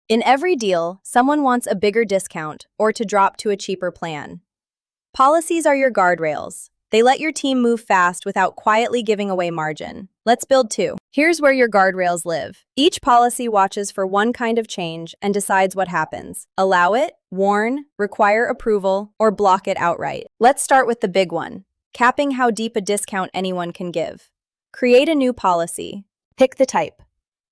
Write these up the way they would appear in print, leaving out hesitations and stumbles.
In every deal, someone wants a bigger discount or to drop to a cheaper plan. Policies are your guardrails. They let your team move fast without quietly giving away margin. Let's build two. Here's where your guardrails live. Each policy watches for one kind of change and decides what happens. Allow it, warn, require approval, or block it outright. Let's start with the big one, capping how deep a discount anyone can give. Create a new policy. Pick the type.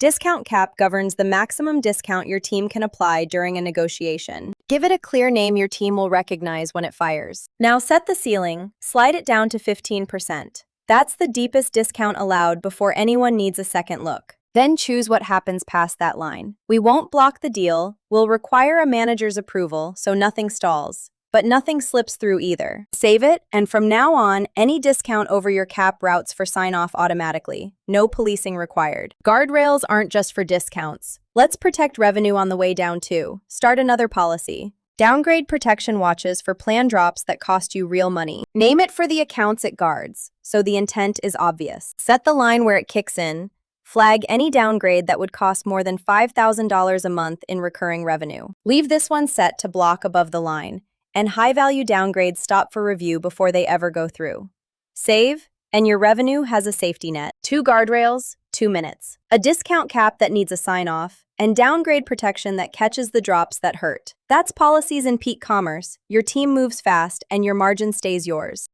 Discount cap governs the maximum discount your team can apply during a negotiation. Give it a clear name your team will recognize when it fires. Now set the ceiling, slide it down to 15%. That's the deepest discount allowed before anyone needs a second look. Then choose what happens past that line. We won't block the deal, we'll require a manager's approval so nothing stalls. But nothing slips through either. Save it, and from now on, any discount over your cap routes for sign-off automatically. No policing required. Guardrails aren't just for discounts. Let's protect revenue on the way down too. Start another policy. Downgrade protection watches for plan drops that cost you real money. Name it for the accounts it guards, so the intent is obvious. Set the line where it kicks in. Flag any downgrade that would cost more than $5,000 a month in recurring revenue. Leave this one set to block above the line. And high-value downgrades stop for review before they ever go through. Save, and your revenue has a safety net. 2 guardrails, 2 minutes. A discount cap that needs a sign-off, and downgrade protection that catches the drops that hurt. That's policies in PeakCommerce. Your team moves fast, and your margin stays yours.